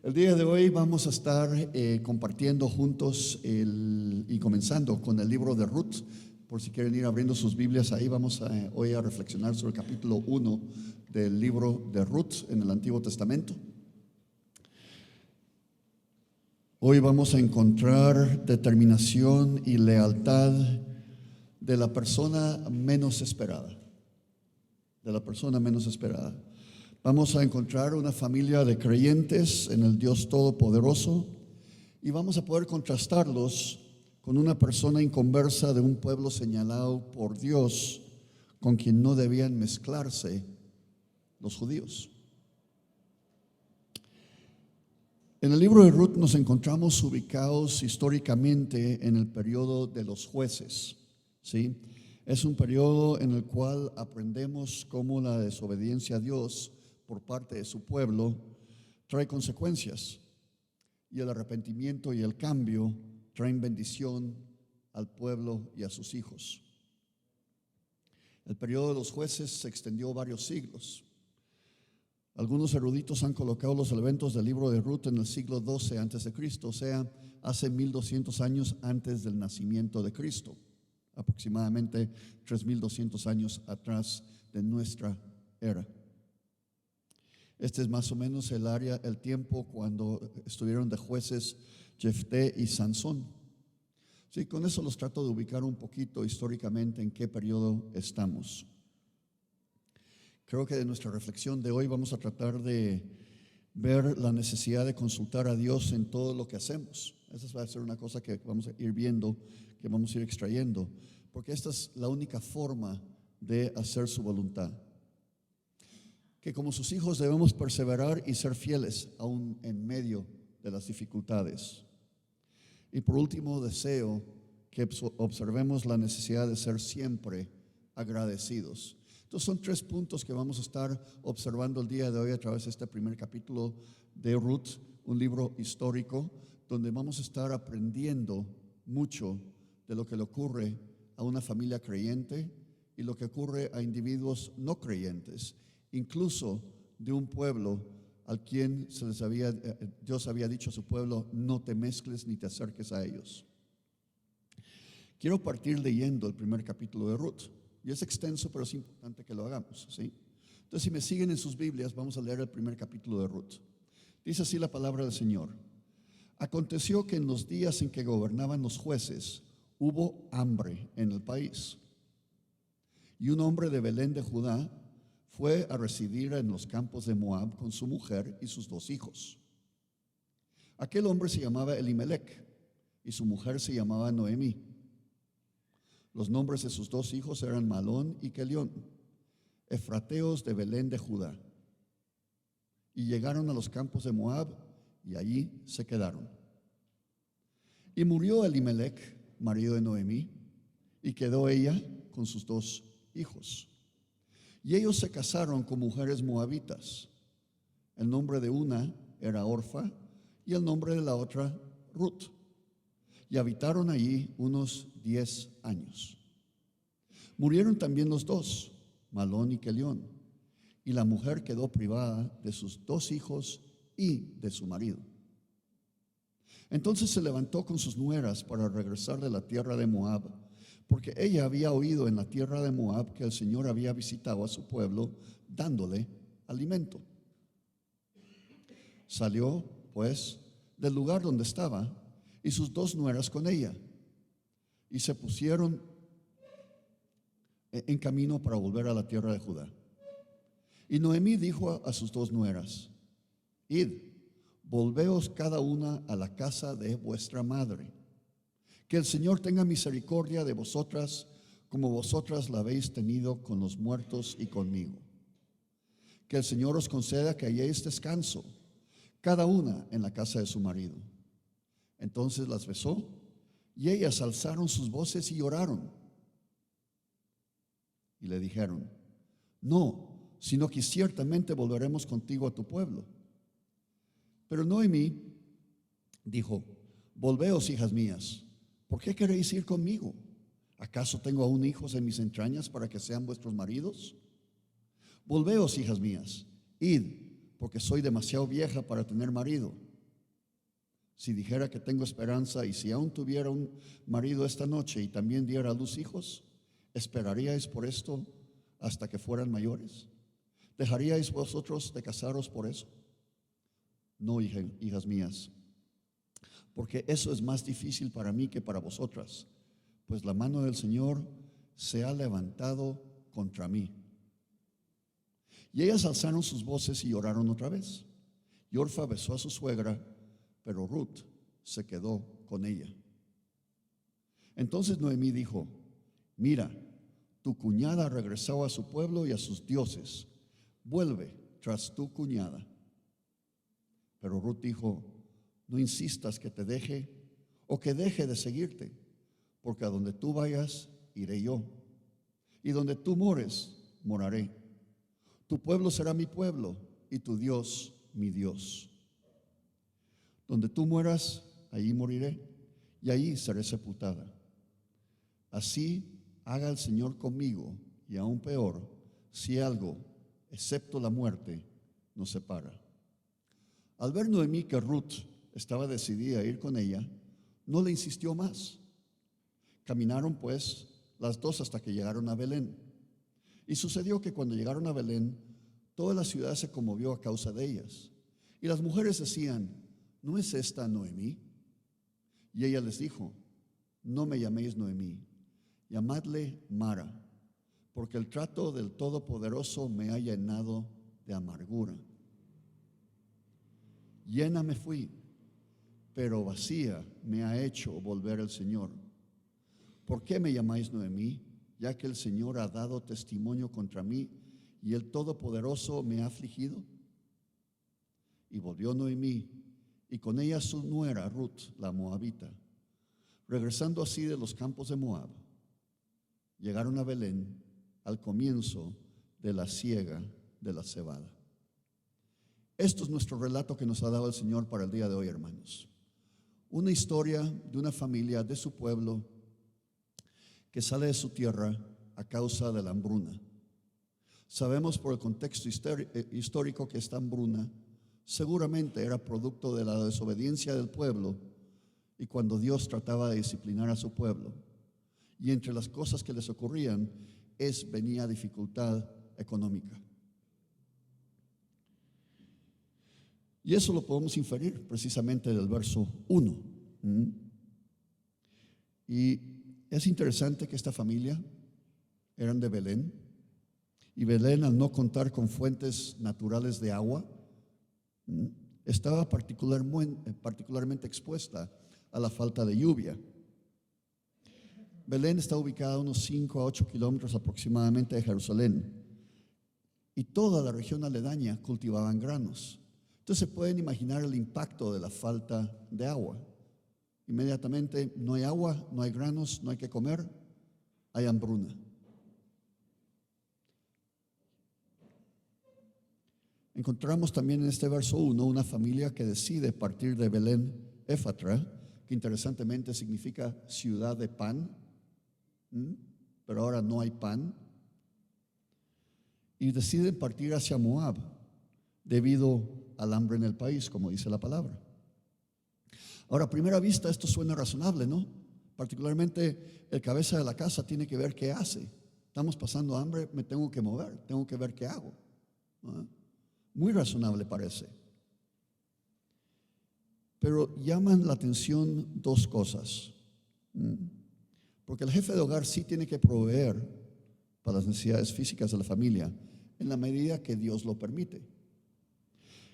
El día de hoy vamos a estar compartiendo juntos y comenzando con el libro de Ruth. Por si quieren ir abriendo sus Biblias ahí, vamos hoy a reflexionar sobre el capítulo 1 del libro de Ruth en el Antiguo Testamento. Hoy vamos a encontrar determinación y lealtad de la persona menos esperada. De la persona menos esperada. Vamos a encontrar una familia de creyentes en el Dios Todopoderoso y vamos a poder contrastarlos con una persona inconversa de un pueblo señalado por Dios con quien no debían mezclarse los judíos. En el libro de Ruth nos encontramos ubicados históricamente en el periodo de los jueces, ¿sí? Es un periodo en el cual aprendemos cómo la desobediencia a Dios por parte de su pueblo trae consecuencias y el arrepentimiento y el cambio traen bendición al pueblo y a sus hijos. El periodo de los jueces se extendió varios siglos. Algunos eruditos han colocado los eventos del libro de Ruth en el siglo XII a.C., o sea, hace 1200 años antes del nacimiento de Cristo, aproximadamente 3200 años atrás de nuestra era. Este es más o menos el tiempo cuando estuvieron de jueces Jefté y Sansón. Sí, con eso los trato de ubicar un poquito históricamente en qué periodo estamos. Creo que de nuestra reflexión de hoy vamos a tratar de ver la necesidad de consultar a Dios en todo lo que hacemos. Esa va a ser una cosa que vamos a ir viendo, que vamos a ir extrayendo, porque esta es la única forma de hacer su voluntad. Que como sus hijos debemos perseverar y ser fieles aún en medio de las dificultades. Y por último, deseo que observemos la necesidad de ser siempre agradecidos. Entonces son 3 puntos que vamos a estar observando el día de hoy a través de este primer capítulo de Ruth, un libro histórico donde vamos a estar aprendiendo mucho de lo que le ocurre a una familia creyente y lo que ocurre a individuos no creyentes, incluso de un pueblo al quien Dios había dicho a su pueblo: no te mezcles ni te acerques a ellos. Quiero partir leyendo el primer capítulo de Ruth, y es extenso, pero es importante que lo hagamos, ¿sí? Entonces, si me siguen en sus Biblias, vamos a leer el primer capítulo de Ruth. Dice así la palabra del Señor: Aconteció que en los días en que gobernaban los jueces, hubo hambre en el país, y un hombre de Belén de Judá fue a residir en los campos de Moab con su mujer y sus 2 hijos. Aquel hombre se llamaba Elimelech y su mujer se llamaba Noemí. Los nombres de sus 2 hijos eran Malón y Kelión, efrateos de Belén de Judá. Y llegaron a los campos de Moab y allí se quedaron. Y murió Elimelech, marido de Noemí, y quedó ella con sus 2 hijos. Y ellos se casaron con mujeres moabitas. El nombre de una era Orfa y el nombre de la otra Ruth. Y habitaron allí unos 10 años. Murieron también los 2, Malón y Kelión, y la mujer quedó privada de sus 2 hijos y de su marido. Entonces se levantó con sus nueras para regresar de la tierra de Moab, porque ella había oído en la tierra de Moab que el Señor había visitado a su pueblo dándole alimento. Salió, pues, del lugar donde estaba y sus 2 nueras con ella, y se pusieron en camino para volver a la tierra de Judá. Y Noemí dijo a sus 2 nueras: Id, volveos cada una a la casa de vuestra madre. Que el Señor tenga misericordia de vosotras, como vosotras la habéis tenido con los muertos y conmigo. Que el Señor os conceda que halléis descanso, cada una en la casa de su marido. Entonces las besó, y ellas alzaron sus voces y lloraron. Y le dijeron: no, sino que ciertamente volveremos contigo a tu pueblo. Pero Noemí dijo: volveos, hijas mías. ¿Por qué queréis ir conmigo? ¿Acaso tengo aún hijos en mis entrañas para que sean vuestros maridos? Volveos, hijas mías, id, porque soy demasiado vieja para tener marido. Si dijera que tengo esperanza y si aún tuviera un marido esta noche y también diera a luz hijos, ¿esperaríais por esto hasta que fueran mayores? ¿Dejaríais vosotros de casaros por eso? No, hijas mías, porque eso es más difícil para mí que para vosotras, pues la mano del Señor se ha levantado contra mí. Y ellas alzaron sus voces y lloraron otra vez. Y Orfa besó a su suegra, pero Ruth se quedó con ella. Entonces Noemí dijo: mira, tu cuñada ha regresado a su pueblo y a sus dioses. Vuelve tras tu cuñada. Pero Ruth dijo: no insistas que te deje o que deje de seguirte, porque a donde tú vayas, iré yo, y donde tú mores, moraré. Tu pueblo será mi pueblo y tu Dios mi Dios. Donde tú mueras, allí moriré y allí seré sepultada. Así haga el Señor conmigo, y aún peor, si algo, excepto la muerte, nos separa. Al ver Noemí que Ruth estaba decidida a ir con ella, no le insistió más. Caminaron pues las dos hasta que llegaron a Belén. Y sucedió que cuando llegaron a Belén, toda la ciudad se conmovió a causa de ellas. Y las mujeres decían: ¿no es esta Noemí? Y ella les dijo: no me llaméis Noemí, llamadle Mara, porque el trato del Todopoderoso me ha llenado de amargura. Llena me fui, pero vacía me ha hecho volver el Señor. ¿Por qué me llamáis Noemí? Ya que el Señor ha dado testimonio contra mí y el Todopoderoso me ha afligido. Y volvió Noemí, y con ella su nuera Ruth, la moabita, regresando así de los campos de Moab. Llegaron a Belén al comienzo de la siega de la cebada. Esto es nuestro relato que nos ha dado el Señor para el día de hoy, hermanos. Una historia de una familia de su pueblo que sale de su tierra a causa de la hambruna. Sabemos por el contexto histórico que esta hambruna seguramente era producto de la desobediencia del pueblo y cuando Dios trataba de disciplinar a su pueblo. Y entre las cosas que les ocurrían venía dificultad económica. Y eso lo podemos inferir precisamente del verso 1. Y es interesante que esta familia eran de Belén, y Belén, al no contar con fuentes naturales de agua, estaba particularmente expuesta a la falta de lluvia. Belén está ubicada a unos 5 a 8 kilómetros aproximadamente de Jerusalén, y toda la región aledaña cultivaban granos. Entonces se pueden imaginar el impacto de la falta de agua. Inmediatamente no hay agua, no hay granos, no hay que comer, hay hambruna. Encontramos también en este verso 1 una familia que decide partir de Belén Éfatra, que interesantemente significa ciudad de pan, pero ahora no hay pan, y deciden partir hacia Moab debido al hambre en el país, como dice la palabra. Ahora, a primera vista esto suena razonable, ¿no? Particularmente el cabeza de la casa tiene que ver qué hace. Estamos pasando hambre, me tengo que mover, tengo que ver qué hago, ¿no? Muy razonable parece. Pero llaman la atención dos cosas. Porque el jefe de hogar sí tiene que proveer para las necesidades físicas de la familia en la medida que Dios lo permite.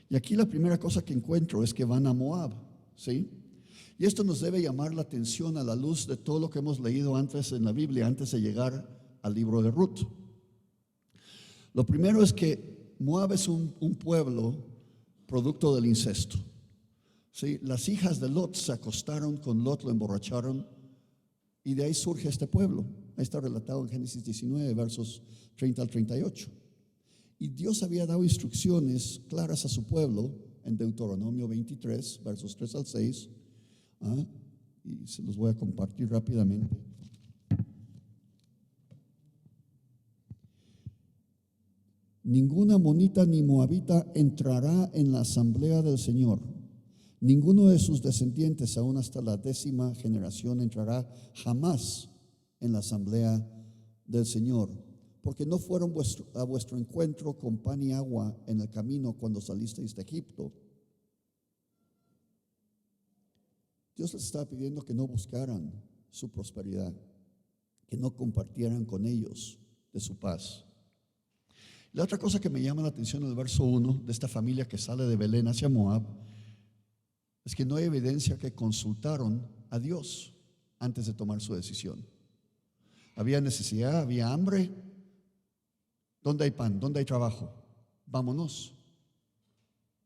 Y aquí la primera cosa que encuentro es que van a Moab, ¿sí? Y esto nos debe llamar la atención a la luz de todo lo que hemos leído antes en la Biblia, antes de llegar al libro de Ruth. Lo primero es que Moab es un pueblo producto del incesto, ¿sí? Las hijas de Lot se acostaron con Lot, lo emborracharon, y de ahí surge este pueblo. Ahí está relatado en Génesis 19, versos 30 al 38. Y Dios había dado instrucciones claras a su pueblo en Deuteronomio 23, versos 3 al 6. Y se los voy a compartir rápidamente. Ninguna amonita ni moabita entrará en la asamblea del Señor, Ninguno de sus descendientes, aún hasta la 10ª generación, entrará jamás en la asamblea del Señor, porque no fueron a vuestro encuentro con pan y agua en el camino cuando salisteis de Egipto. Dios les estaba pidiendo que no buscaran su prosperidad, que no compartieran con ellos de su paz. La otra cosa que me llama la atención en el verso 1 de esta familia que sale de Belén hacia Moab es que no hay evidencia que consultaron a Dios antes de tomar su decisión. Había necesidad, había hambre. ¿Dónde hay pan? ¿Dónde hay trabajo? Vámonos.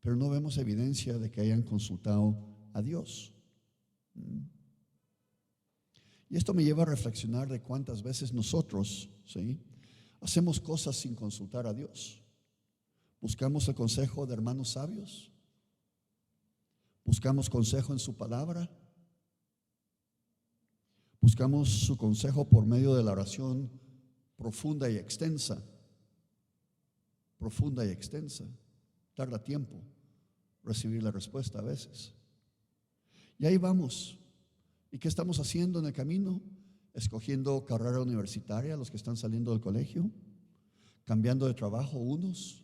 Pero no vemos evidencia de que hayan consultado a Dios. Y esto me lleva a reflexionar de cuántas veces nosotros, ¿sí?, hacemos cosas sin consultar a Dios. Buscamos el consejo de hermanos sabios. Buscamos consejo en su palabra. Buscamos su consejo por medio de la oración profunda y extensa. Profunda y extensa. Tarda tiempo recibir la respuesta a veces. Y ahí vamos. ¿Y qué estamos haciendo en el camino? Escogiendo carrera universitaria, los que están saliendo del colegio, cambiando de trabajo unos,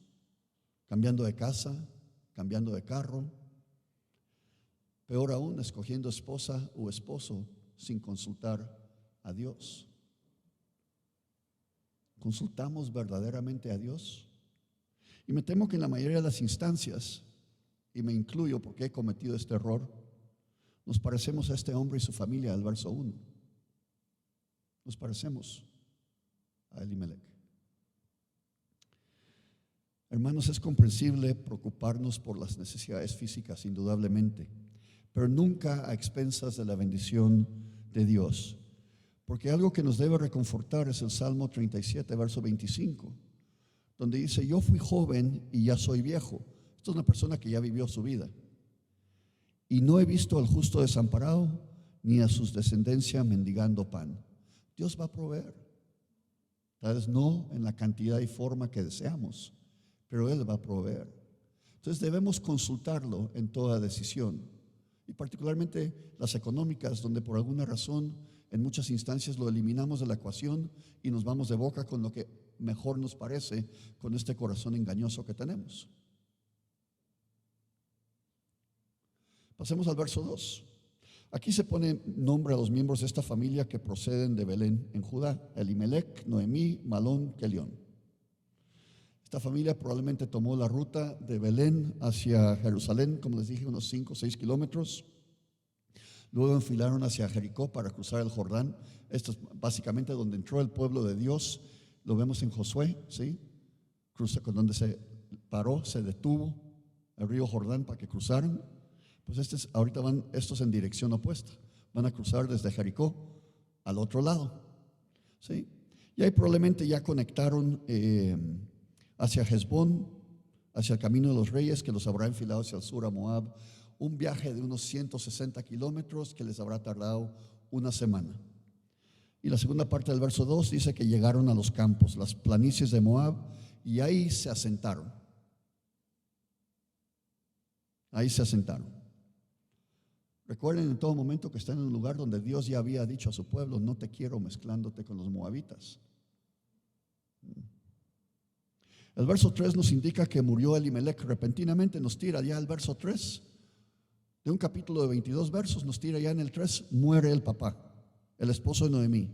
cambiando de casa, cambiando de carro. Peor aún, escogiendo esposa o esposo sin consultar a Dios. ¿Consultamos verdaderamente a Dios? Y me temo que en la mayoría de las instancias, y me incluyo porque he cometido este error, nos parecemos a este hombre y su familia del verso 1. Nos parecemos a Elimelech. Hermanos, es comprensible preocuparnos por las necesidades físicas, indudablemente, pero nunca a expensas de la bendición de Dios. Porque algo que nos debe reconfortar es el Salmo 37, verso 25, donde dice: yo fui joven y ya soy viejo. Esto es una persona que ya vivió su vida. Y no he visto al justo desamparado, ni a sus descendencia mendigando pan. Dios va a proveer. Tal vez no en la cantidad y forma que deseamos, pero Él va a proveer. Entonces debemos consultarlo en toda decisión. Y particularmente las económicas, donde por alguna razón en muchas instancias lo eliminamos de la ecuación y nos vamos de boca con lo que mejor nos parece, con este corazón engañoso que tenemos. Pasemos al verso 2. Aquí se pone nombre a los miembros de esta familia que proceden de Belén en Judá: Elimelech, Noemí, Malón, Kelión. Esta familia probablemente tomó la ruta de Belén hacia Jerusalén, como les dije, unos 5 o 6 kilómetros. Luego enfilaron hacia Jericó para cruzar el Jordán. Esto es básicamente donde entró el pueblo de Dios. Lo vemos en Josué, ¿sí? Cruza con donde se paró, se detuvo el río Jordán para que cruzaran. Pues ahorita van estos en dirección opuesta. Van a cruzar desde Jericó al otro lado, ¿sí? Y ahí probablemente ya conectaron hacia Hezbón, hacia el camino de los reyes, que los habrá enfilado hacia el sur a Moab. Un viaje de unos 160 kilómetros que les habrá tardado una semana. Y la segunda parte del verso 2 dice que llegaron a los campos, las planicies de Moab, y ahí se asentaron. Ahí se asentaron. Recuerden en todo momento que están en un lugar donde Dios ya había dicho a su pueblo: no te quiero mezclándote con los moabitas. El verso 3 nos indica que murió Elimelech repentinamente. Nos tira ya el verso 3 de un capítulo de 22 versos, nos tira ya en el 3: muere el papá, el esposo de Noemí,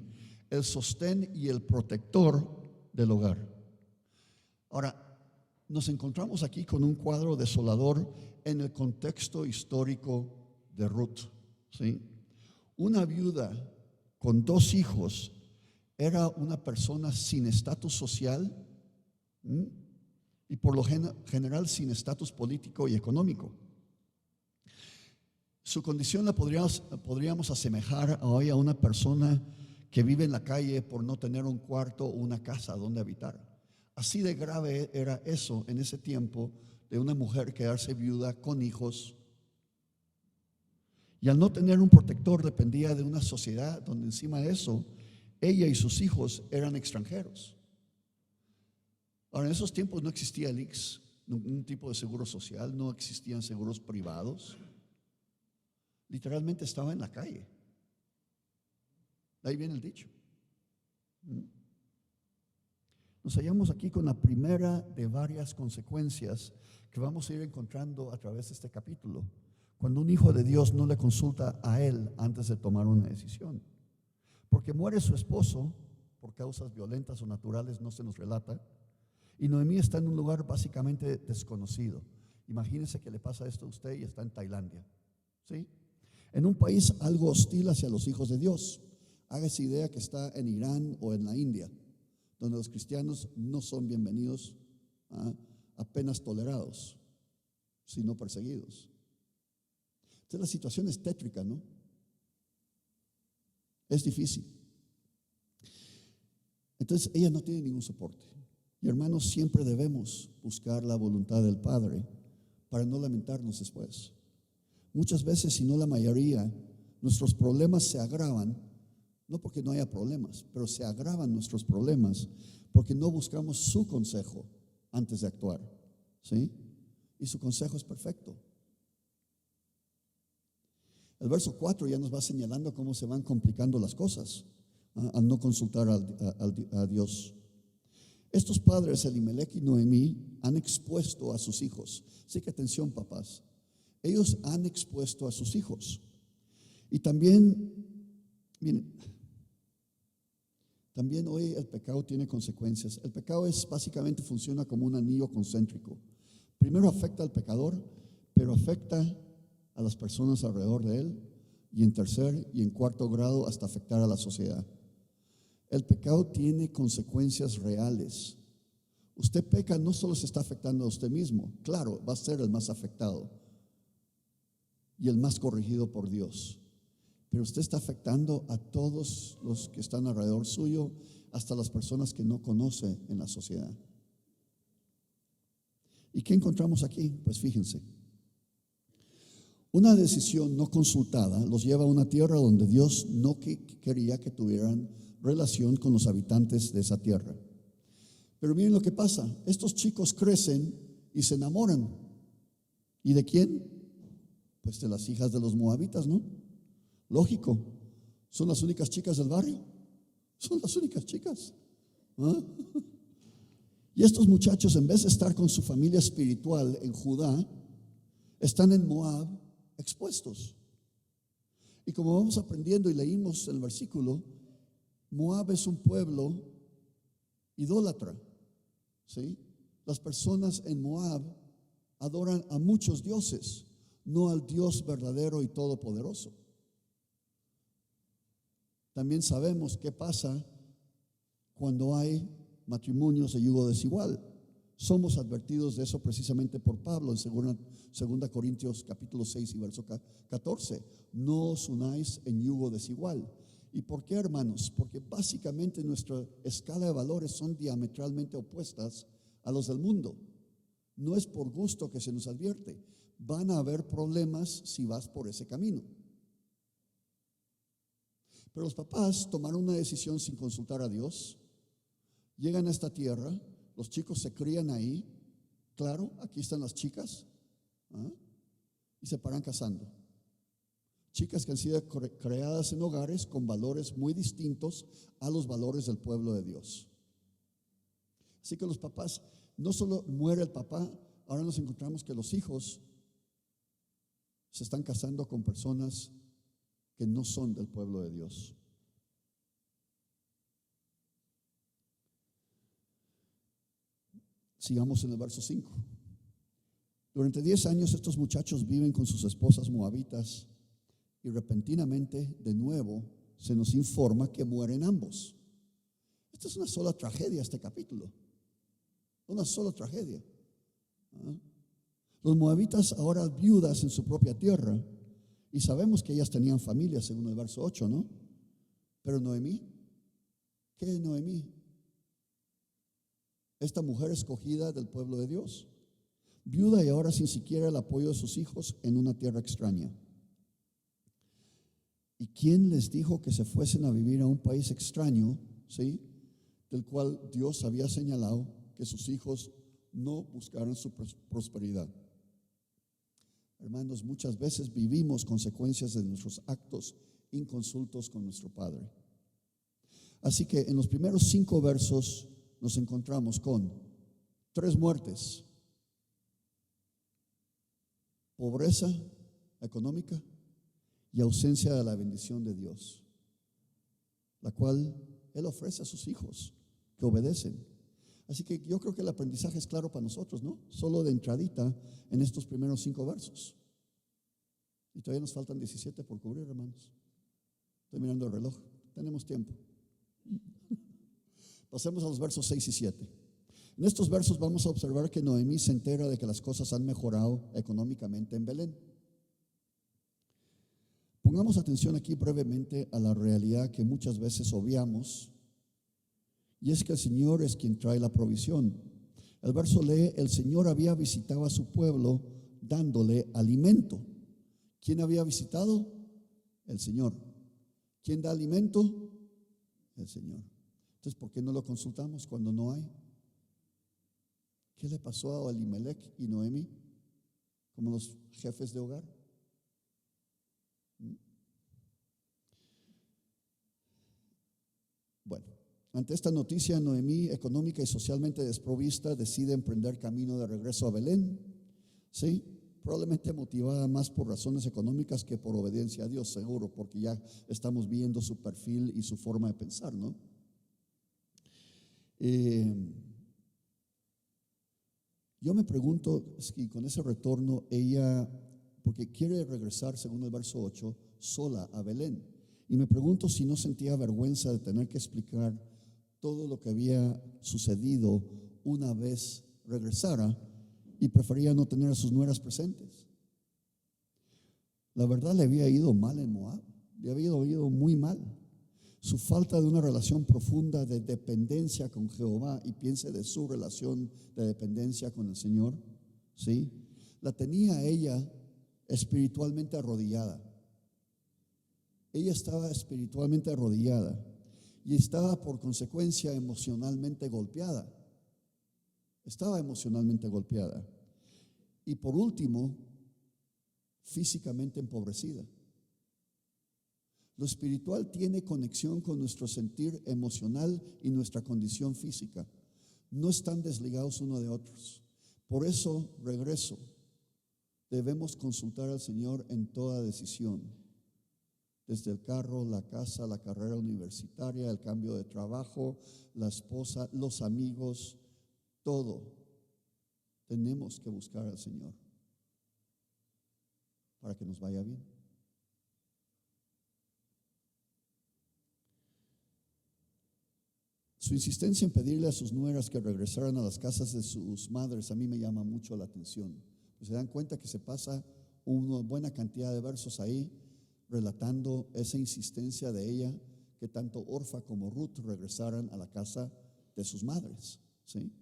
el sostén y el protector del hogar. Ahora, nos encontramos aquí con un cuadro desolador en el contexto histórico de Ruth, ¿sí? Una viuda con 2 hijos era una persona sin estatus social, y por lo general sin estatus político y económico. Su condición la podríamos asemejar hoy a una persona que vive en la calle por no tener un cuarto o una casa donde habitar. Así de grave era eso en ese tiempo, de una mujer quedarse viuda con hijos. Y al no tener un protector, dependía de una sociedad donde encima de eso ella y sus hijos eran extranjeros. Ahora, en esos tiempos no existía el IX, ningún tipo de seguro social, no existían seguros privados. Literalmente estaba en la calle. De ahí viene el dicho. Nos hallamos aquí con la primera de varias consecuencias que vamos a ir encontrando a través de este capítulo. Cuando un hijo de Dios no le consulta a él antes de tomar una decisión. Porque muere su esposo por causas violentas o naturales, no se nos relata. Y Noemí está en un lugar básicamente desconocido. Imagínense que le pasa esto a usted y está en Tailandia, ¿sí? En un país algo hostil hacia los hijos de Dios. Hágase idea que está en Irán o en la India, donde los cristianos no son bienvenidos, apenas tolerados, sino perseguidos. Entonces la situación es tétrica, ¿no? Es difícil. Entonces ella no tiene ningún soporte. Y hermanos, siempre debemos buscar la voluntad del Padre para no lamentarnos después. Muchas veces, si no la mayoría, nuestros problemas se agravan, no porque no haya problemas, pero se agravan nuestros problemas porque no buscamos su consejo antes de actuar, ¿sí? Y su consejo es perfecto. El verso 4 ya nos va señalando cómo se van complicando las cosas al no consultar a Dios. Estos padres, Elimelech y Noemí, han expuesto a sus hijos. Así que atención, papás. Ellos han expuesto a sus hijos. Y también, miren, también hoy el pecado tiene consecuencias. El pecado básicamente funciona como un anillo concéntrico. Primero afecta al pecador, pero afecta a las personas alrededor de él, y en tercer y en cuarto grado hasta afectar a la sociedad. El pecado tiene consecuencias reales. Usted peca, no solo se está afectando a usted mismo, claro, va a ser el más afectado y el más corregido por Dios, pero usted está afectando a todos los que están alrededor suyo, hasta las personas que no conoce en la sociedad. ¿Y qué encontramos aquí? Pues fíjense, una decisión no consultada los lleva a una tierra donde Dios no quería que tuvieran relación con los habitantes de esa tierra. Pero miren lo que pasa, estos chicos crecen y se enamoran. ¿Y de quién? Pues de las hijas de los moabitas, ¿no? Lógico, son las únicas chicas del barrio, son las únicas chicas. Y estos muchachos, en vez de estar con su familia espiritual en Judá, están en Moab expuestos. Y como vamos aprendiendo y leímos el versículo, Moab es un pueblo idólatra, ¿sí? Las personas en Moab adoran a muchos dioses, no al Dios verdadero y todopoderoso. También sabemos qué pasa cuando hay matrimonios de yugo desigual. Somos advertidos de eso precisamente por Pablo en 2 Corintios capítulo 6 y verso 14. No os unáis en yugo desigual. ¿Y por qué, hermanos? Porque básicamente nuestra escala de valores son diametralmente opuestas a los del mundo. No es por gusto que se nos advierte. Van a haber problemas si vas por ese camino. Pero los papás tomaron una decisión sin consultar a Dios. Llegan a esta tierra, los chicos se crían ahí. Claro, aquí están las chicas, y se paran casando. Chicas que han sido creadas en hogares con valores muy distintos a los valores del pueblo de Dios. Así que los papás, no solo muere el papá, ahora nos encontramos que los hijos se están casando con personas que no son del pueblo de Dios. Sigamos en el verso 5. Durante 10 años estos muchachos viven con sus esposas moabitas y repentinamente, de nuevo, se nos informa que mueren ambos. Esta es una sola tragedia, este capítulo. Una sola tragedia. Los moabitas ahora viudas en su propia tierra, y sabemos que ellas tenían familia, según el verso 8, ¿no? Pero Noemí, ¿qué es Noemí? Esta mujer escogida del pueblo de Dios, viuda y ahora sin siquiera el apoyo de sus hijos en una tierra extraña. ¿Y quién les dijo que se fuesen a vivir a un país extraño, ¿sí?, del cual Dios había señalado que sus hijos no buscaran su prosperidad? Hermanos, muchas veces vivimos consecuencias de nuestros actos inconsultos con nuestro Padre. Así que en los primeros 5 versos nos encontramos con 3 muertes: pobreza económica y ausencia de la bendición de Dios, la cual Él ofrece a sus hijos que obedecen. Así que yo creo que el aprendizaje es claro para nosotros, ¿no? Solo de entradita en estos primeros 5 versos. Y todavía nos faltan 17 por cubrir, hermanos. Estoy mirando el reloj, tenemos tiempo. Pasemos a los versos 6 y 7. En estos versos vamos a observar que Noemí se entera de que las cosas han mejorado económicamente en Belén. Pongamos atención aquí brevemente a la realidad que muchas veces obviamos, y es que el Señor es quien trae la provisión. El verso lee: el Señor había visitado a su pueblo dándole alimento. ¿Quién había visitado? El Señor. ¿Quién da alimento? El Señor. Entonces, ¿por qué no lo consultamos cuando no hay? ¿Qué le pasó a Elimelech y Noemí como los jefes de hogar? Bueno, ante esta noticia, Noemí, económica y socialmente desprovista, decide emprender camino de regreso a Belén. ¿Sí? Probablemente motivada más por razones económicas que por obediencia a Dios, seguro, porque ya estamos viendo su perfil y su forma de pensar, ¿no? Yo me pregunto si con ese retorno ella, porque quiere regresar, según el verso 8, sola a Belén. Y me pregunto si no sentía vergüenza de tener que explicar todo lo que había sucedido una vez regresara, y prefería no tener a sus nueras presentes. La verdad, le había ido mal en Moab, le había ido muy mal. Su falta de una relación profunda de dependencia con Jehová, y piense de su relación de dependencia con el Señor, ¿sí? La tenía ella espiritualmente arrodillada. Ella estaba espiritualmente arrodillada y estaba por consecuencia emocionalmente golpeada. Estaba emocionalmente golpeada. Y por último, físicamente empobrecida. Lo espiritual tiene conexión con nuestro sentir emocional y nuestra condición física. No están desligados uno de otros. Por eso, regreso, debemos consultar al Señor en toda decisión. Desde el carro, la casa, la carrera universitaria, el cambio de trabajo, la esposa, los amigos, todo. Tenemos que buscar al Señor para que nos vaya bien. Su insistencia en pedirle a sus nueras que regresaran a las casas de sus madres a mí me llama mucho la atención. Pues se dan cuenta que se pasa una buena cantidad de versos ahí relatando esa insistencia de ella que tanto Orfa como Ruth regresaran a la casa de sus madres, ¿sí?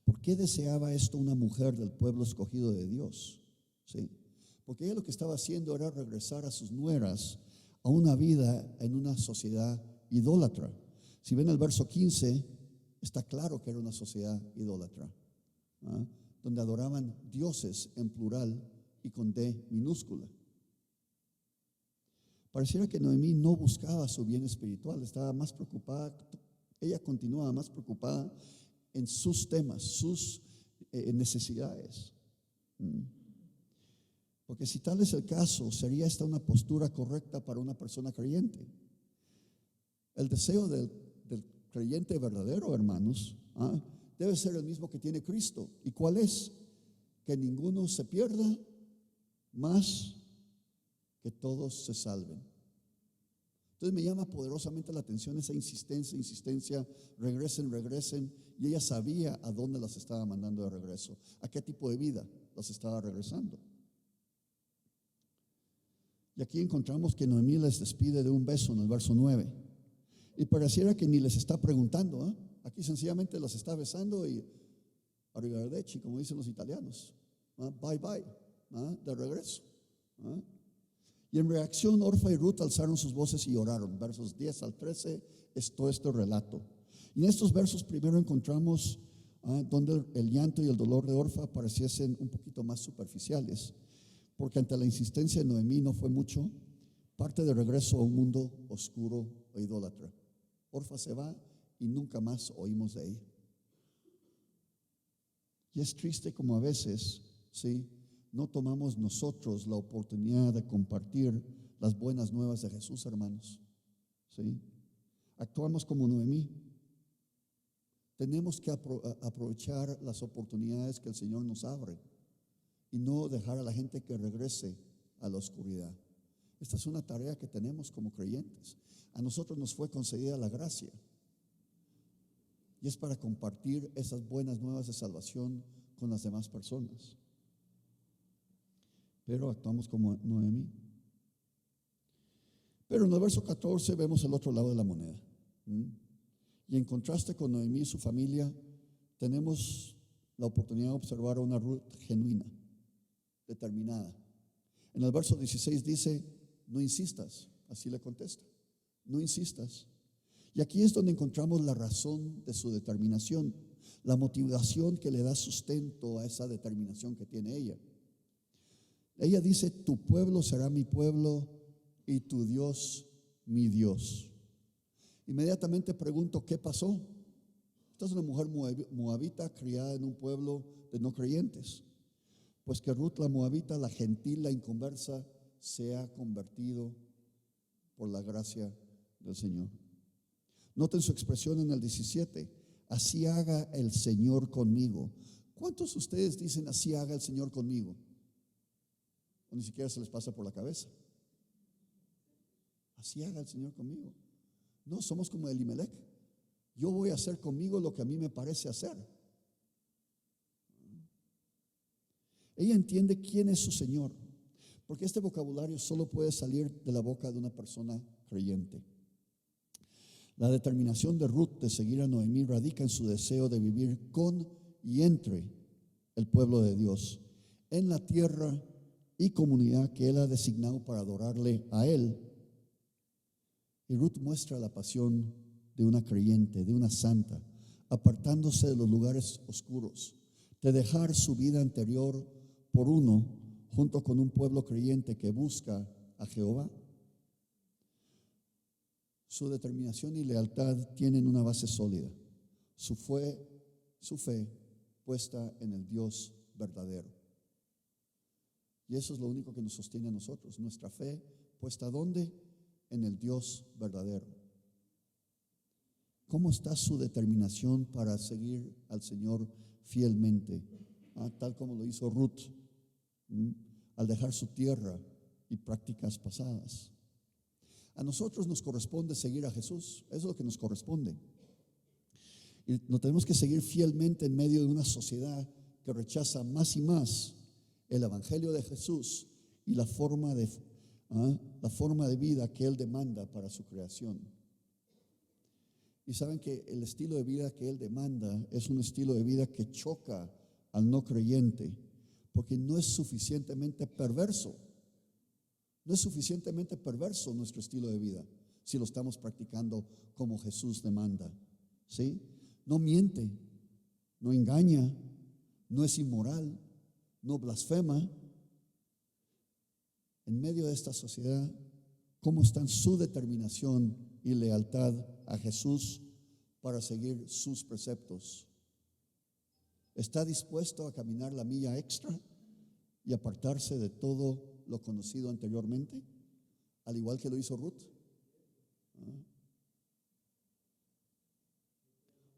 ¿Por qué deseaba esto una mujer del pueblo escogido de Dios? ¿Sí? Porque ella lo que estaba haciendo era regresar a sus nueras a una vida en una sociedad idólatra. Si ven el verso 15, está claro que era una sociedad idólatra, ¿ah? Donde adoraban dioses en plural y con D minúscula. Pareciera que Noemí no buscaba su bien espiritual, estaba más preocupada, ella continuaba más preocupada en sus temas, sus necesidades. Porque si tal es el caso, ¿sería esta una postura correcta para una persona creyente? El deseo del creyente verdadero, hermanos, debe ser el mismo que tiene Cristo. ¿Y cuál es? Que ninguno se pierda, más que todos se salven. Entonces me llama poderosamente la atención esa insistencia, regresen, y ella sabía a dónde las estaba mandando de regreso, a qué tipo de vida las estaba regresando. Y aquí encontramos que Noemí les despide de un beso en el verso 9, y pareciera que ni les está preguntando, ¿eh? Aquí sencillamente las está besando y arrivederci, como dicen los italianos, bye bye, de regreso. Y en reacción, Orfa y Ruth alzaron sus voces y lloraron. Versos 10 al 13 es todo este relato. Y en estos versos primero encontramos donde el llanto y el dolor de Orfa pareciesen un poquito más superficiales, porque ante la insistencia de Noemí no fue mucho, parte de regreso a un mundo oscuro e idólatra. Orfa se va y nunca más oímos de ella. Y es triste como a veces, ¿sí?, no tomamos nosotros la oportunidad de compartir las buenas nuevas de Jesús, hermanos. ¿Sí? Actuamos como Noemí. Tenemos que aprovechar las oportunidades que el Señor nos abre y no dejar a la gente que regrese a la oscuridad. Esta es una tarea que tenemos como creyentes. A nosotros nos fue concedida la gracia y es para compartir esas buenas nuevas de salvación con las demás personas. Pero actuamos como Noemí. Pero en el verso 14 vemos el otro lado de la moneda. Y en contraste con Noemí y su familia, tenemos la oportunidad de observar a una Ruth genuina, determinada. En el verso 16 dice: no insistas. Así le contesta: no insistas. Y aquí es donde encontramos la razón de su determinación, la motivación que le da sustento a esa determinación que tiene ella. Ella dice: tu pueblo será mi pueblo y tu Dios mi Dios. Inmediatamente pregunto: ¿qué pasó? Esta es una mujer moabita criada en un pueblo de no creyentes. Pues que Ruth la moabita, la gentil, la inconversa, se ha convertido por la gracia del Señor. Noten su expresión en el 17: así haga el Señor conmigo. ¿Cuántos de ustedes dicen: así haga el Señor conmigo? O ni siquiera se les pasa por la cabeza. Así haga el Señor conmigo. No, somos como Elimelech. Yo voy a hacer conmigo lo que a mí me parece hacer. Ella entiende quién es su Señor, porque este vocabulario solo puede salir de la boca de una persona creyente. La determinación de Ruth de seguir a Noemí radica en su deseo de vivir con y entre el pueblo de Dios, en la tierra y comunidad que Él ha designado para adorarle a Él. Y Ruth muestra la pasión de una creyente, de una santa, apartándose de los lugares oscuros, de dejar su vida anterior por uno, junto con un pueblo creyente que busca a Jehová. Su determinación y lealtad tienen una base sólida, su fe puesta en el Dios verdadero. Y eso es lo único que nos sostiene a nosotros, nuestra fe puesta ¿dónde? En el Dios verdadero. ¿Cómo está su determinación para seguir al Señor fielmente? Tal como lo hizo Ruth, al dejar su tierra y prácticas pasadas. A nosotros nos corresponde seguir a Jesús, eso es lo que nos corresponde. Y lo tenemos que seguir fielmente en medio de una sociedad que rechaza más y más el evangelio de Jesús y la forma de vida que Él demanda para su creación. Y saben que el estilo de vida que Él demanda es un estilo de vida que choca al no creyente, porque no es suficientemente perverso. No es suficientemente perverso nuestro estilo de vida si lo estamos practicando como Jesús demanda. ¿Sí? No miente, no engaña, no es inmoral, no blasfema. En medio de esta sociedad, ¿cómo están su determinación y lealtad a Jesús para seguir sus preceptos? ¿Está dispuesto a caminar la milla extra y apartarse de todo lo conocido anteriormente, al igual que lo hizo Ruth?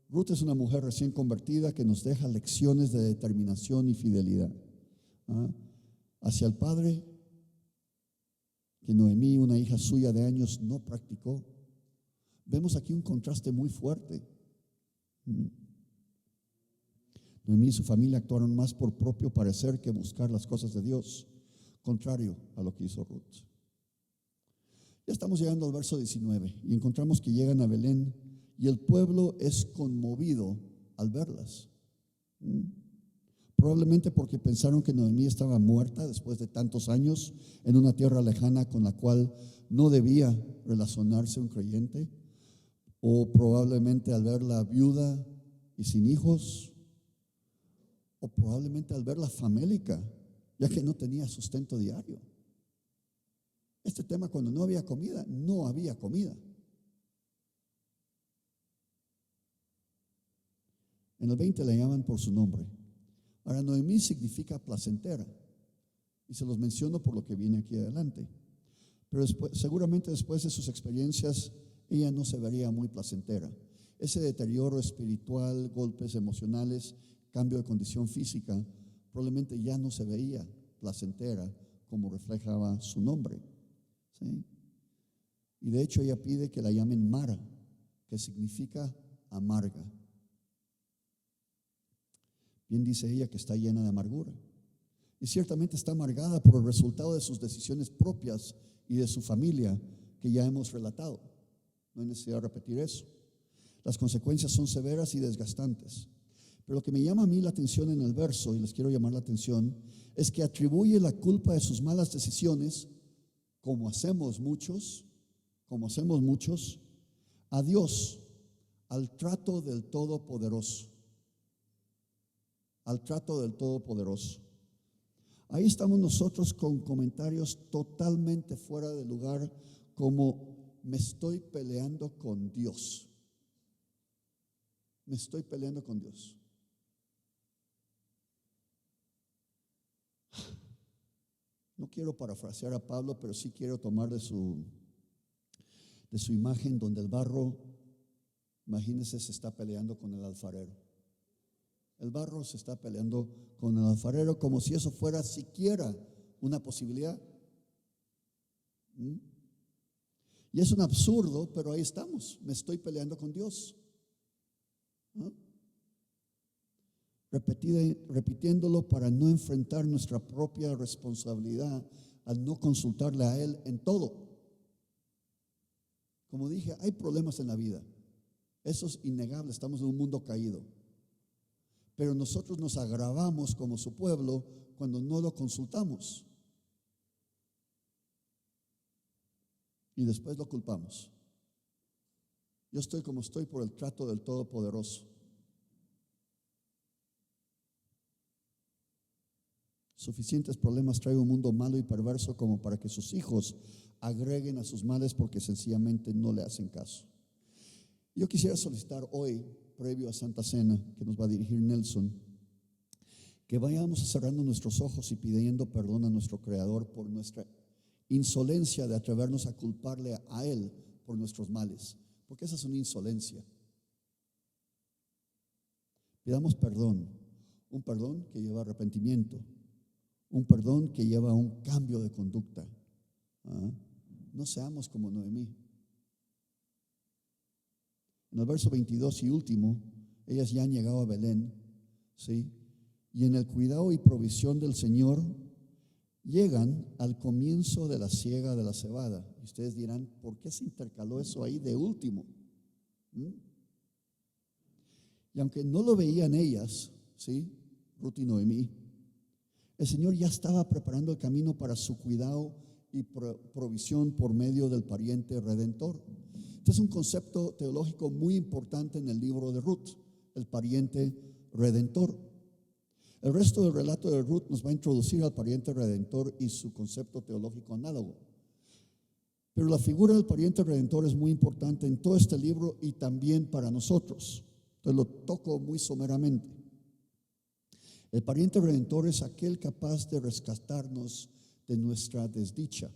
Ruth es una mujer recién convertida que nos deja lecciones de determinación y fidelidad hacia el Padre, que Noemí, una hija suya de años, no practicó. Vemos aquí un contraste muy fuerte. Noemí y su familia actuaron más por propio parecer que buscar las cosas de Dios, contrario a lo que hizo Ruth. Ya estamos llegando al verso 19 y encontramos que llegan a Belén y el pueblo es conmovido al verlas. Probablemente porque pensaron que Noemí estaba muerta después de tantos años en una tierra lejana con la cual no debía relacionarse un creyente, o probablemente al verla viuda y sin hijos, o probablemente al verla famélica, ya que no tenía sustento diario. Este tema, cuando no había comida, no había comida. En el 20 le llaman por su nombre. Ahora, Noemí significa placentera, y se los menciono por lo que viene aquí adelante. Pero seguramente después de sus experiencias, ella no se vería muy placentera. Ese deterioro espiritual, golpes emocionales, cambio de condición física, probablemente ya no se veía placentera como reflejaba su nombre, ¿sí? Y de hecho ella pide que la llamen Mara, que significa amarga. Bien dice ella que está llena de amargura. Y ciertamente está amargada por el resultado de sus decisiones propias y de su familia, que ya hemos relatado. No hay necesidad de repetir eso. Las consecuencias son severas y desgastantes. Pero lo que me llama a mí la atención en el verso, y les quiero llamar la atención, es que atribuye la culpa de sus malas decisiones, como hacemos muchos, a Dios, al trato del Todopoderoso. Al trato del Todopoderoso. Ahí estamos nosotros con comentarios totalmente fuera de lugar, como me estoy peleando con Dios. Me estoy peleando con Dios. No quiero parafrasear a Pablo, pero sí quiero tomar de su imagen, donde el barro, imagínense, se está peleando con el alfarero. El barro se está peleando con el alfarero como si eso fuera siquiera una posibilidad. Y es un absurdo, pero ahí estamos. Me estoy peleando con Dios. ¿No? Repitiéndolo para no enfrentar nuestra propia responsabilidad al no consultarle a Él en todo. Como dije, hay problemas en la vida. Eso es innegable, estamos en un mundo caído. Pero nosotros nos agravamos como su pueblo cuando no lo consultamos. Y después lo culpamos. Yo estoy como estoy por el trato del Todopoderoso. Suficientes problemas trae un mundo malo y perverso como para que sus hijos agreguen a sus males porque sencillamente no le hacen caso. Yo quisiera solicitar hoy, previo a Santa Cena, que nos va a dirigir Nelson, que vayamos cerrando nuestros ojos y pidiendo perdón a nuestro Creador por nuestra insolencia de atrevernos a culparle a Él por nuestros males, porque esa es una insolencia. Pidamos perdón, un perdón que lleva arrepentimiento, un perdón que lleva a un cambio de conducta. No seamos como Noemí. En el verso 22 y último, ellas ya han llegado a Belén, ¿sí? Y en el cuidado y provisión del Señor llegan al comienzo de la siega de la cebada. Y ustedes dirán, ¿por qué se intercaló eso ahí de último? Y aunque no lo veían ellas, ¿sí? Ruth y Noemí, el Señor ya estaba preparando el camino para su cuidado y provisión por medio del pariente redentor. Este es un concepto teológico muy importante en el libro de Ruth, el pariente redentor. El resto del relato de Ruth nos va a introducir al pariente redentor y su concepto teológico análogo. Pero la figura del pariente redentor es muy importante en todo este libro y también para nosotros. Entonces lo toco muy someramente. El pariente redentor es aquel capaz de rescatarnos de nuestra desdicha.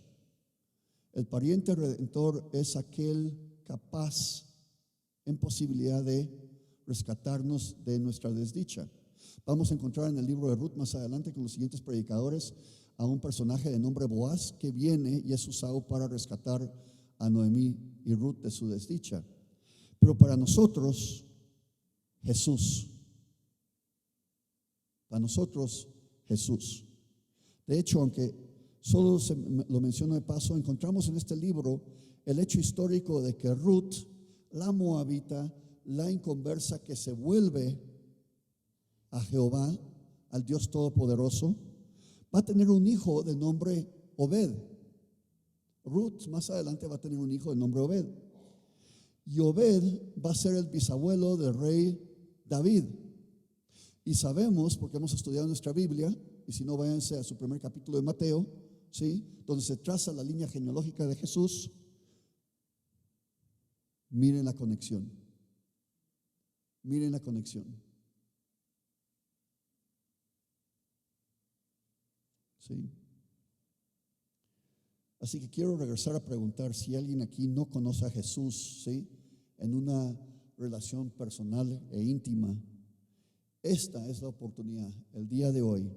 El pariente redentor es aquel capaz en posibilidad de rescatarnos de nuestra desdicha. Vamos a encontrar en el libro de Ruth más adelante con los siguientes predicadores a un personaje de nombre Boaz que viene y es usado para rescatar a Noemí y Ruth de su desdicha. Pero para nosotros, Jesús. Para nosotros, Jesús. De hecho, aunque solo lo menciono de paso, encontramos en este libro el hecho histórico de que Ruth, la moabita, la inconversa que se vuelve a Jehová, al Dios Todopoderoso, va a tener un hijo de nombre Obed. Ruth más adelante va a tener un hijo de nombre Obed. Y Obed va a ser el bisabuelo del rey David. Y sabemos, porque hemos estudiado nuestra Biblia, y si no, váyanse a su primer capítulo de Mateo, ¿sí?, donde se traza la línea genealógica de Jesús. Miren la conexión. Miren la conexión. ¿Sí? Así que quiero regresar a preguntar si alguien aquí no conoce a Jesús, ¿sí?, en una relación personal e íntima. Esta es la oportunidad, el día de hoy,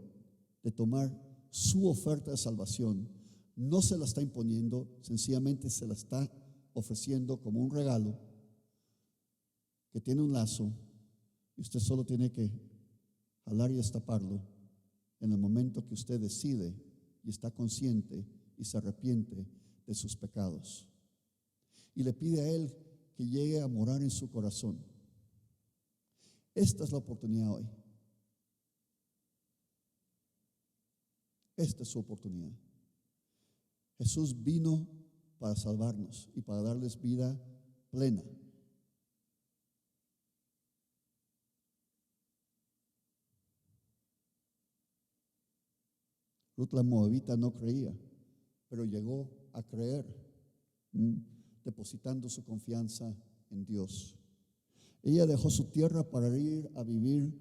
de tomar su oferta de salvación. No se la está imponiendo, sencillamente se la está ofreciendo como un regalo que tiene un lazo y usted solo tiene que jalar y destaparlo en el momento que usted decide y está consciente y se arrepiente de sus pecados. Y le pide a Él que llegue a morar en su corazón. Esta es la oportunidad hoy. Esta es su oportunidad. Jesús vino para salvarnos y para darles vida plena. Ruth la Moabita no creía, pero llegó a creer, depositando su confianza en Dios. Ella dejó su tierra para ir a vivir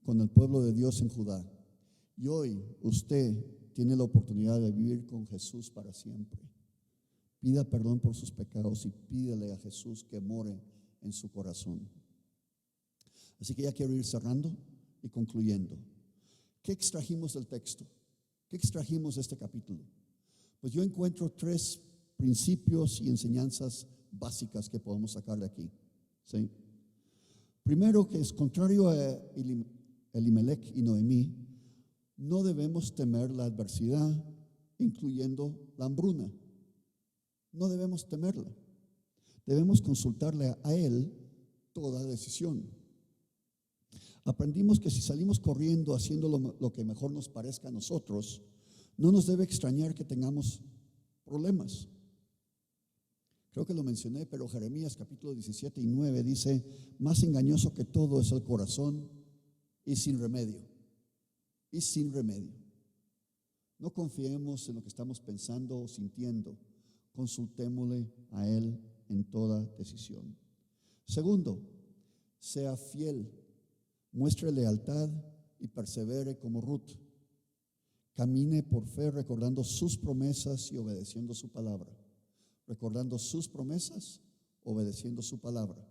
con el pueblo de Dios en Judá. Y hoy usted tiene la oportunidad de vivir con Jesús para siempre. Pida perdón por sus pecados y pídele a Jesús que more en su corazón. Así que ya quiero ir cerrando y concluyendo. ¿Qué extrajimos del texto? ¿Qué extrajimos de este capítulo? Pues yo encuentro 3 principios y enseñanzas básicas que podemos sacar de aquí, ¿sí? Primero, que es contrario a Elimelech y Noemí, no debemos temer la adversidad, incluyendo la hambruna. No debemos temerla. Debemos consultarle a Él toda decisión. Aprendimos que si salimos corriendo haciendo lo que mejor nos parezca a nosotros, no nos debe extrañar que tengamos problemas. Creo que lo mencioné, pero Jeremías capítulo 17 y 9 dice: más engañoso que todo es el corazón y sin remedio. Y sin remedio. No confiemos en lo que estamos pensando o sintiendo. Consultémosle a Él en toda decisión. Segundo, sea fiel, muestre lealtad y persevere como Ruth. Camine por fe recordando sus promesas y obedeciendo su palabra. Recordando sus promesas, obedeciendo su palabra.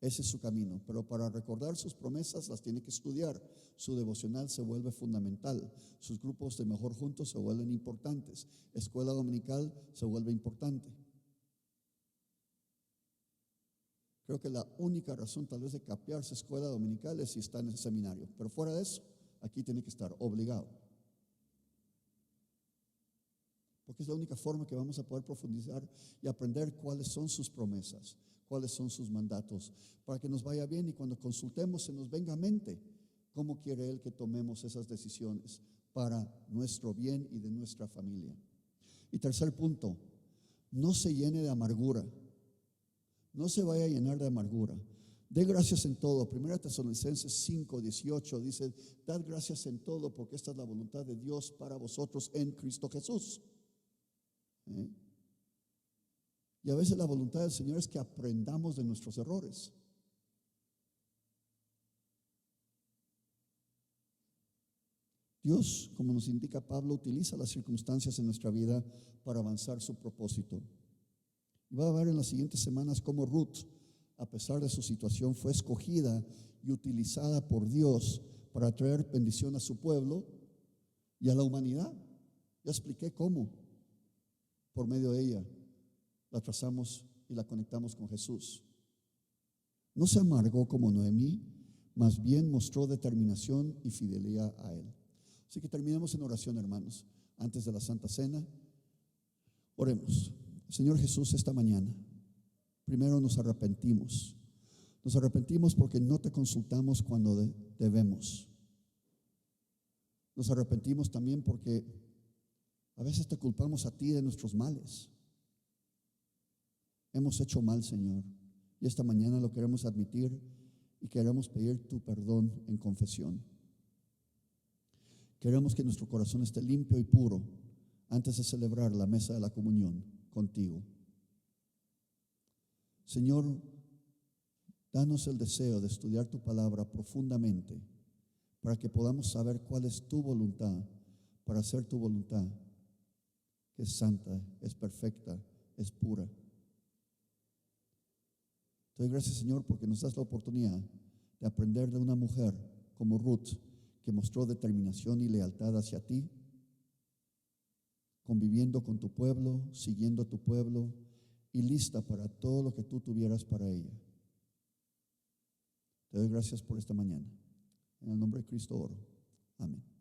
Ese es su camino. Pero para recordar sus promesas las tiene que estudiar. Su devocional se vuelve fundamental. Sus grupos de mejor juntos se vuelven importantes. Escuela dominical se vuelve importante. Creo que la única razón tal vez de capearse escuela dominical es si está en el seminario. Pero fuera de eso, aquí tiene que estar obligado. Porque es la única forma que vamos a poder profundizar y aprender cuáles son sus promesas, cuáles son sus mandatos, para que nos vaya bien y cuando consultemos se nos venga a mente cómo quiere Él que tomemos esas decisiones para nuestro bien y de nuestra familia. Y tercer punto, no se llene de amargura, no se vaya a llenar de amargura. Dé gracias en todo. 1 Tesalonicenses 5:18 dice: dad gracias en todo porque esta es la voluntad de Dios para vosotros en Cristo Jesús. Y a veces la voluntad del Señor es que aprendamos de nuestros errores. Dios, como nos indica Pablo, utiliza las circunstancias en nuestra vida para avanzar su propósito. Y va a ver en las siguientes semanas cómo Ruth, a pesar de su situación, fue escogida y utilizada por Dios para traer bendición a su pueblo y a la humanidad. Ya expliqué cómo. Por medio de ella la trazamos y la conectamos con Jesús. No se amargó como Noemí, más bien mostró determinación y fidelidad a Él. Así que terminemos en oración, hermanos. Antes de la Santa Cena, oremos. Señor Jesús, esta mañana, primero nos arrepentimos. Nos arrepentimos porque no te consultamos cuando debemos. Nos arrepentimos también porque a veces te culpamos a ti de nuestros males. Hemos hecho mal, Señor, y esta mañana lo queremos admitir y queremos pedir tu perdón en confesión. Queremos que nuestro corazón esté limpio y puro antes de celebrar la mesa de la comunión contigo. Señor, danos el deseo de estudiar tu palabra profundamente para que podamos saber cuál es tu voluntad, para hacer tu voluntad, que es santa, es perfecta, es pura. Te doy gracias, Señor, porque nos das la oportunidad de aprender de una mujer como Ruth, que mostró determinación y lealtad hacia ti, conviviendo con tu pueblo, siguiendo a tu pueblo y lista para todo lo que tú tuvieras para ella. Te doy gracias por esta mañana. En el nombre de Cristo oro. Amén.